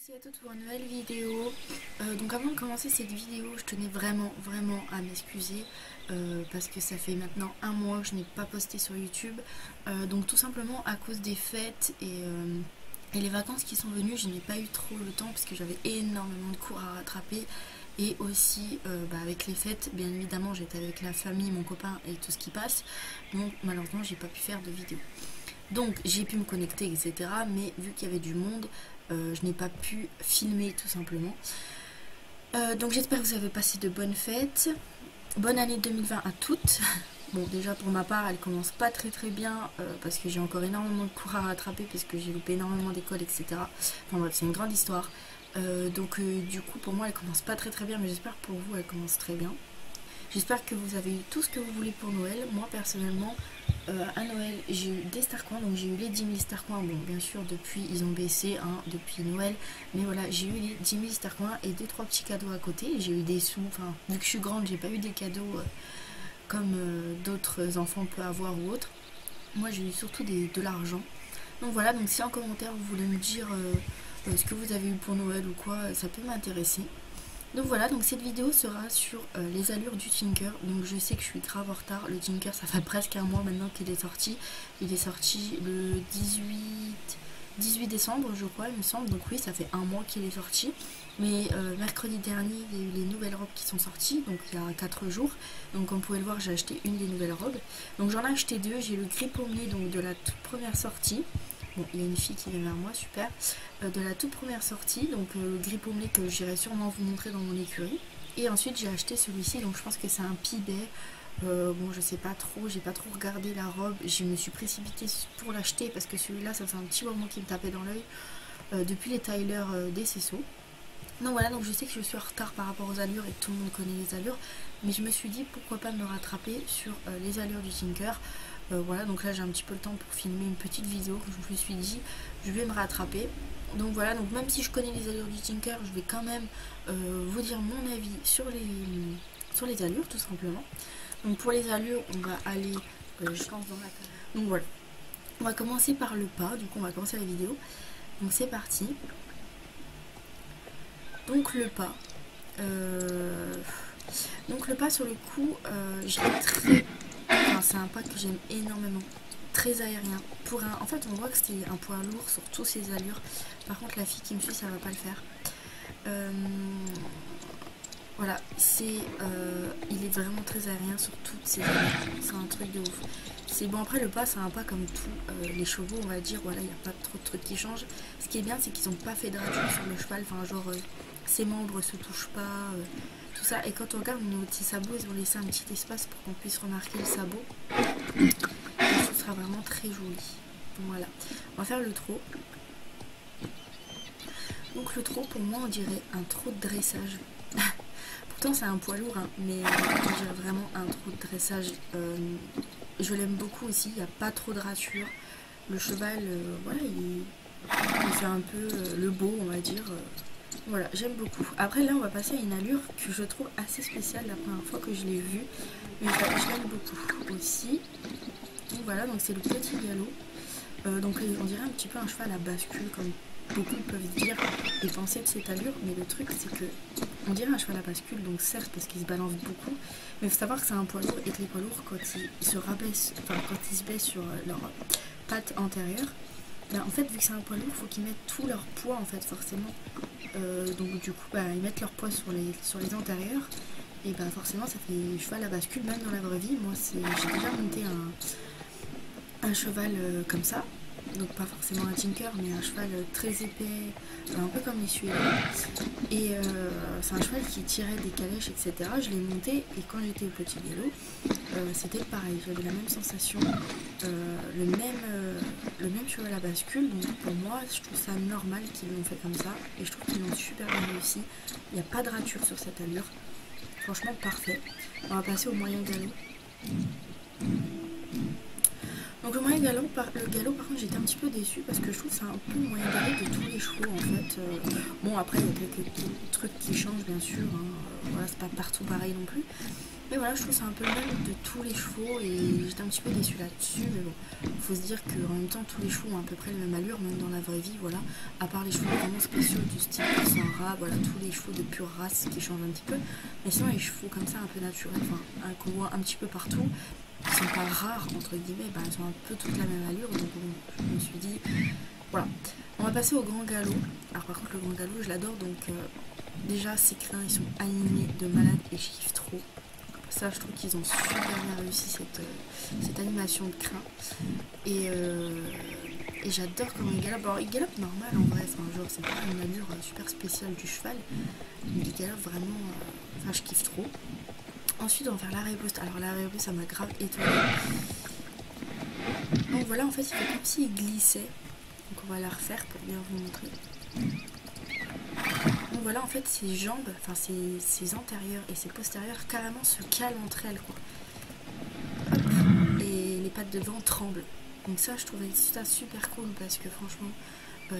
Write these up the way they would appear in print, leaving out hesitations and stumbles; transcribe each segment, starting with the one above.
tous et à toutes pour une nouvelle vidéo. Donc avant de commencer cette vidéo, je tenais vraiment à m'excuser parce que ça fait maintenant un mois que je n'ai pas posté sur YouTube. Donc tout simplement à cause des fêtes et les vacances qui sont venues, je n'ai pas eu trop le temps parce que j'avais énormément de cours à rattraper. Et aussi avec les fêtes, bien évidemment j'étais avec la famille, mon copain et tout ce qui passe. Donc malheureusement j'ai pas pu faire de vidéo. Donc j'ai pu me connecter, etc. Mais vu qu'il y avait du monde, je n'ai pas pu filmer tout simplement. Donc j'espère que vous avez passé de bonnes fêtes. Bonne année 2020 à toutes. Bon, déjà pour ma part, elle commence pas très bien parce que j'ai encore énormément de cours à rattraper parce que j'ai loupé énormément d'écoles, etc. Enfin bref, c'est une grande histoire. Du coup pour moi elle commence pas très bien, mais j'espère que pour vous elle commence très bien. J'espère que vous avez eu tout ce que vous voulez pour Noël. Moi personnellement à Noël j'ai eu des Starcoins, donc j'ai eu les 10 000 Starcoins. Bon bien sûr depuis ils ont baissé depuis Noël, mais voilà, j'ai eu les 10 000 Starcoins et 2-3 petits cadeaux à côté. J'ai eu des sous, enfin vu que je suis grande j'ai pas eu des cadeaux comme d'autres enfants peuvent avoir ou autres. Moi j'ai eu surtout de l'argent. Donc voilà, donc si en commentaire vous voulez me dire ce que vous avez eu pour Noël ou quoi, ça peut m'intéresser. Donc voilà, donc cette vidéo sera sur les allures du Tinker. Donc je sais que je suis grave en retard. Le Tinker, ça fait presque un mois maintenant qu'il est sorti. Il est sorti le 18 décembre, je crois, il me semble. Donc oui, ça fait un mois qu'il est sorti. Mais mercredi dernier, il y a eu les nouvelles robes qui sont sorties. Donc il y a 4 jours. Donc comme vous pouvez le voir, j'ai acheté une des nouvelles robes. Donc j'en ai acheté deux. J'ai le gris pommelé, donc de la toute première sortie. Bon, il y a une fille qui vient vers moi, super. De la toute première sortie, donc gris pommelé que j'irai sûrement vous montrer dans mon écurie. Et ensuite j'ai acheté celui-ci, donc je pense que c'est un pibet. Bon, je sais pas trop, j'ai pas trop regardé la robe. Je me suis précipitée pour l'acheter parce que celui-là, ça fait un petit moment qui me tapait dans l'œil depuis les Tyler des Cesso. Donc voilà, donc je sais que je suis en retard par rapport aux allures et que tout le monde connaît les allures, mais je me suis dit pourquoi pas me rattraper sur les allures du Tinker. Voilà, donc là j'ai un petit peu le temps pour filmer une petite vidéo. Je me suis dit je vais me rattraper. Donc voilà, donc même si je connais les allures du Tinker, je vais quand même vous dire mon avis sur les allures tout simplement. Donc pour les allures, on va aller je pense dans la case. Donc voilà, on va commencer par le pas, du coup on va commencer la vidéo. Donc c'est parti. Donc le pas. Donc le pas sur le coup, c'est un pas que j'aime énormément. Très aérien. En fait on voit que c'était un poids lourd sur tous ses allures. Par contre la fille qui me suit ça va pas le faire. Voilà, il est vraiment très aérien sur toutes ses allures. C'est un truc de ouf. C'est bon, après le pas c'est un pas comme tous les chevaux on va dire. Voilà, il n'y a pas trop de trucs qui changent. Ce qui est bien c'est qu'ils n'ont pas fait de rature sur le cheval. Enfin genre ses membres se touchent pas. Tout ça. Et quand on regarde nos petits sabots, ils ont laissé un petit espace pour qu'on puisse remarquer le sabot. Et ce sera vraiment très joli. Donc voilà. On va faire le trot. Donc le trot, pour moi, on dirait un trot de dressage. Pourtant, c'est un poids lourd, hein, mais on dirait vraiment un trot de dressage. Je l'aime beaucoup aussi. Il n'y a pas trop de rature. Le cheval, voilà, il fait un peu le beau, on va dire. Voilà, j'aime beaucoup. Après là on va passer à une allure que je trouve assez spéciale la première fois que je l'ai vue. Mais je l'aime beaucoup aussi. Donc voilà, donc c'est le petit galop. Donc on dirait un petit peu un cheval à bascule comme beaucoup peuvent dire et penser de cette allure. Mais le truc c'est que on dirait un cheval à bascule, donc certes parce qu'il se balance beaucoup. Mais il faut savoir que c'est un poids lourd et que les poids lourds quand ils se rabaissent, enfin quand ils se baissent sur leur patte antérieure, en fait vu que c'est un poids lourd, il faut qu'ils mettent tout leur poids en fait forcément. Donc du coup ils mettent leur poids sur les antérieurs et forcément ça fait cheval à bascule même dans la vraie vie. Moi j'ai déjà monté un cheval comme ça, donc pas forcément un Tinker mais un cheval très épais, un peu comme les Suédois, et c'est un cheval qui tirait des calèches etc. Je l'ai monté et quand j'étais au petit galop c'était pareil, j'avais la même sensation, le même cheval à bascule. Donc pour moi je trouve ça normal qu'ils l'ont fait comme ça et je trouve qu'ils l'ont super bien réussi. Il n'y a pas de rature sur cette allure, franchement parfait. On va passer au moyen galop. Donc le moyen galop, par contre j'étais un petit peu déçue parce que je trouve que c'est un peu le moyen galop de tous les chevaux en fait. Bon après il y a quelques trucs qui changent bien sûr, hein. Voilà, c'est pas partout pareil non plus. Mais voilà, je trouve que c'est un peu le même de tous les chevaux et j'étais un petit peu déçue là-dessus. Mais bon, faut se dire qu'en même temps, tous les chevaux ont à peu près la même allure, même dans la vraie vie, voilà. À part les chevaux vraiment spéciaux du style Sahara, voilà, tous les chevaux de pure race qui changent un petit peu. Mais sinon, les chevaux comme ça, un peu naturels, enfin, qu'on voit un petit peu partout, qui sont pas rares, entre guillemets, bah, elles ont un peu toute la même allure. Donc bon, je me suis dit, voilà. On va passer au grand galop. Alors par contre, le grand galop, je l'adore, donc déjà, ces crins, ils sont animés de malade et je kiffe trop. Ça, je trouve qu'ils ont super bien réussi cette animation de crin. Et j'adore comment il galope. Alors, il galope normal en vrai, genre, c'est pas une allure super spéciale du cheval. Mais il galope vraiment. Enfin, je kiffe trop. Ensuite, on va faire l'arrêt-poste. Alors, l'arrêt-poste, ça m'a grave étonnée. Donc voilà, en fait, il fait comme s'il glissait. Donc, on va la refaire pour bien vous montrer. Donc voilà, en fait, ses jambes, enfin ses antérieures et ses postérieures carrément se calent entre elles, quoi. Hop, et les pattes de devant tremblent. Donc ça, je trouvais ça super cool parce que franchement,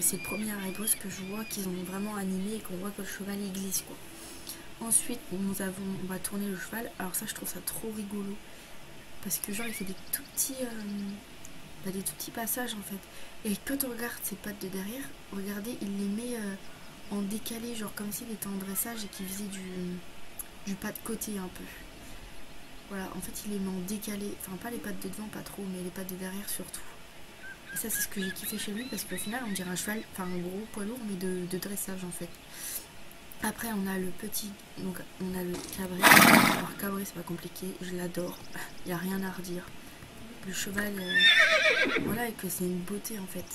c'est le premier arrêt-poste que je vois qu'ils ont vraiment animé et qu'on voit que le cheval il glisse, quoi. Ensuite, on va tourner le cheval. Alors ça, je trouve ça trop rigolo parce que genre il fait des tout petits passages en fait. Et quand on regarde ses pattes de derrière, regardez, il les met en décalé, genre comme s'il était en dressage et qu'il faisait du pas de côté un peu. Voilà, en fait il les met en décalé, enfin pas les pattes de devant pas trop, mais les pattes de derrière surtout. Et ça c'est ce que j'ai kiffé chez lui parce qu'au final on dirait un cheval, enfin un gros poids lourd mais de dressage en fait. Après on a le petit, donc on a le cabré. Alors cabré c'est pas compliqué, je l'adore, il n'y a rien à redire. Le cheval, voilà, et que c'est une beauté en fait.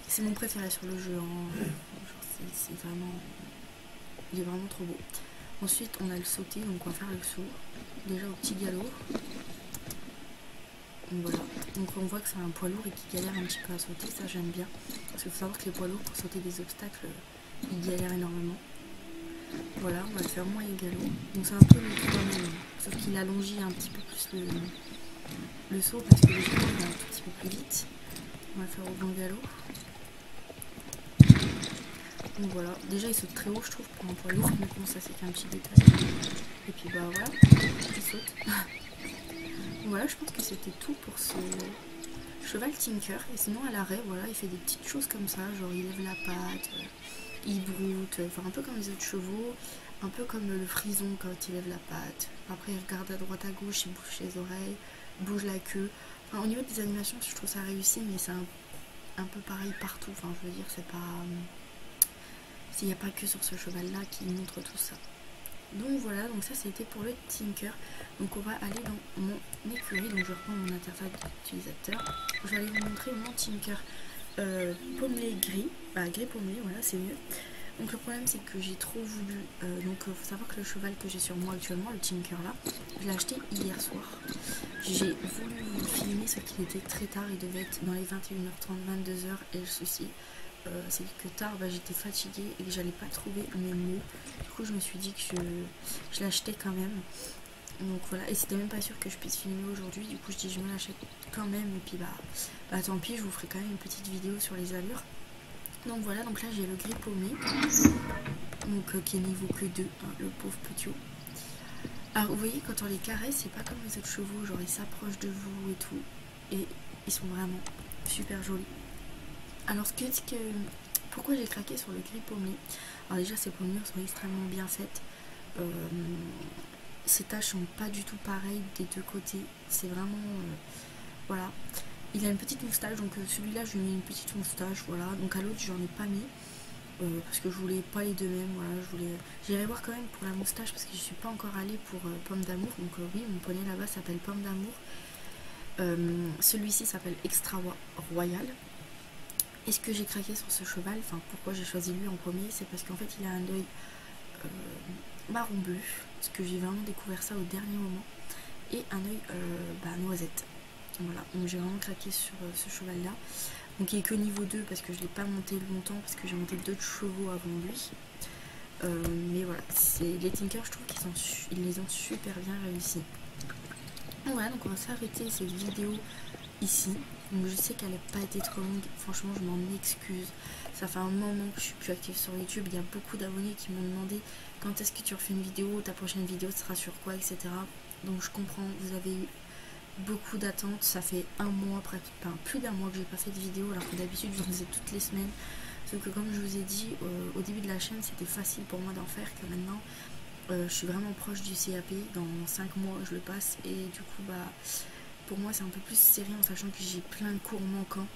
C'est mon préféré sur le jeu, hein. C'est vraiment, il est vraiment trop beau. Ensuite on a le sauté, donc on va faire le saut. Déjà au petit galop. Donc voilà. Donc on voit que c'est un poids lourd et qu'il galère un petit peu à sauter, ça j'aime bien. Parce qu'il faut savoir que les poids lourds pour sauter des obstacles, ils galèrent énormément. Voilà, on va le faire moyen galop. Donc c'est un peu le tournoi, sauf qu'il allongit un petit peu plus le saut parce que le cheval est un tout petit peu plus vite. On va le faire au grand galop. Donc voilà, déjà il saute très haut je trouve pour un poids lourd, mais bon ça c'est qu'un petit détail. Et puis bah voilà, il saute. Donc voilà, je pense que c'était tout pour ce cheval Tinker. Et sinon à l'arrêt, voilà, il fait des petites choses comme ça, genre il lève la patte, il broute, enfin un peu comme les autres chevaux, un peu comme le frison quand il lève la patte. Après il regarde à droite à gauche, il bouge les oreilles, bouge la queue. Enfin, au niveau des animations, je trouve ça réussi, mais c'est un peu pareil partout. Enfin je veux dire, c'est pas... Il n'y a pas que sur ce cheval là qui montre tout ça. Donc voilà, donc ça c'était pour le Tinker. Donc on va aller dans mon écurie, donc je reprends mon interface d'utilisateur. Je vais aller vous montrer mon Tinker pommelé gris, gris pommelé, voilà c'est mieux. Donc le problème c'est que j'ai trop voulu, donc il faut savoir que le cheval que j'ai sur moi actuellement, le Tinker là, je l'ai acheté hier soir. J'ai voulu vous filmer ce qu'il était très tard, il devait être dans les 21h30, 22h et le souci c'est que tard j'étais fatiguée et que j'allais pas trouver mes mots. Du coup je me suis dit que je l'achetais quand même. Donc voilà, et c'était même pas sûr que je puisse filmer aujourd'hui. Du coup je dis je me l'achète quand même et puis bah tant pis, je vous ferai quand même une petite vidéo sur les allures. Donc voilà, donc là j'ai le gris paumé, donc qui est niveau que 2, hein, le pauvre petit. Alors vous voyez quand on les caresse, c'est pas comme les autres chevaux, genre ils s'approchent de vous et tout. Et ils sont vraiment super jolis. Alors pourquoi j'ai craqué sur le gris pommelé? Alors déjà ces pommures sont extrêmement bien faites. Ces taches sont pas du tout pareilles des deux côtés. C'est vraiment... voilà. Il a une petite moustache, donc celui-là je lui ai mis une petite moustache, voilà. Donc à l'autre j'en ai pas mis. Parce que je voulais pas les deux mêmes, voilà. J'irai voir quand même pour la moustache parce que je suis pas encore allée pour Pomme d'amour. Donc oui, mon poney là-bas s'appelle Pomme d'amour. Celui-ci s'appelle Extra Royal. Est-ce que j'ai craqué sur ce cheval? Enfin, pourquoi j'ai choisi lui en premier? C'est parce qu'en fait, il a un œil marron bleu, parce que j'ai vraiment découvert ça au dernier moment, et un œil noisette. Voilà, donc j'ai vraiment craqué sur ce cheval-là. Donc il est que niveau 2 parce que je ne l'ai pas monté longtemps, parce que j'ai monté d'autres chevaux avant lui. Mais voilà, les Tinker, je trouve qu'ils les ont super bien réussis. Donc voilà, donc on va s'arrêter cette vidéo ici. Donc je sais qu'elle n'a pas été trop longue, franchement je m'en excuse. Ça fait un moment que je suis plus active sur YouTube, il y a beaucoup d'abonnés qui m'ont demandé quand est-ce que tu refais une vidéo, ta prochaine vidéo sera sur quoi, etc. Donc je comprends, vous avez eu beaucoup d'attentes, ça fait un mois, plus d'un mois que j'ai pas fait de vidéo, alors que d'habitude je faisais toutes les semaines. Sauf que comme je vous ai dit au début de la chaîne, c'était facile pour moi d'en faire, que maintenant je suis vraiment proche du CAP, dans 5 mois je le passe, et du coup bah pour moi c'est un peu plus serré en sachant que j'ai plein de cours manquants.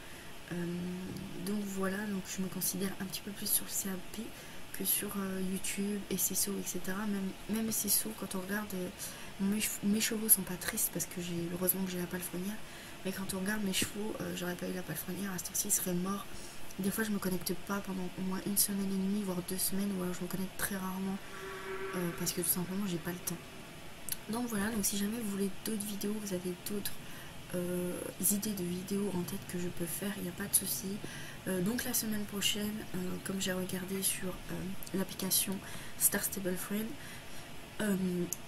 Donc voilà, donc je me considère un petit peu plus sur le CAP que sur YouTube et CSO, etc. Même CSO, quand on regarde, mes chevaux sont pas tristes parce que heureusement que j'ai la palefrenière, mais quand on regarde mes chevaux, j'aurais pas eu la palefrenière, à ce temps-ci ils seraient morts. Des fois je me connecte pas pendant au moins 1 semaine et demie, voire 2 semaines, ou alors je me connecte très rarement parce que tout simplement j'ai pas le temps. Donc voilà, donc si jamais vous voulez d'autres vidéos, vous avez d'autres idées de vidéos en tête que je peux faire, il n'y a pas de souci. Donc la semaine prochaine, comme j'ai regardé sur l'application Star Stable Friend,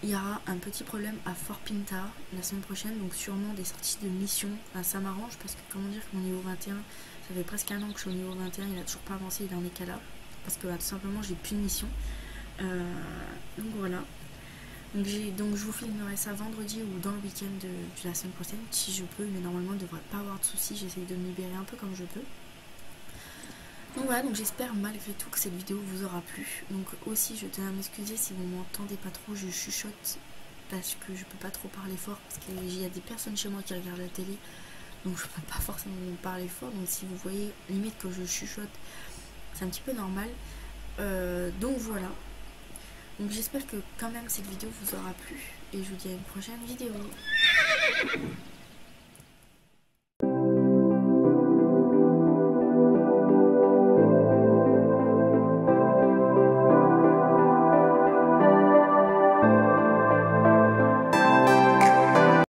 il y aura un petit problème à Fort Pinta la semaine prochaine, donc sûrement des sorties de mission. Ça m'arrange parce que comment dire que mon niveau 21, ça fait presque un an que je suis au niveau 21, il a toujours pas avancé, il en est qu'à là, parce que tout simplement j'ai plus de mission. Donc voilà. Donc je vous filmerai ça vendredi ou dans le week-end de la semaine prochaine si je peux, mais normalement il ne devrait pas avoir de soucis, j'essaye de me libérer un peu comme je peux. Donc voilà, donc j'espère malgré tout que cette vidéo vous aura plu. Donc aussi je tiens à m'excuser si vous m'entendez pas trop, je chuchote parce que je peux pas trop parler fort, parce qu'il y a des personnes chez moi qui regardent la télé, donc je peux pas forcément parler fort, donc si vous voyez limite que je chuchote, c'est un petit peu normal. Donc voilà. Donc j'espère que quand même cette vidéo vous aura plu et je vous dis à une prochaine vidéo.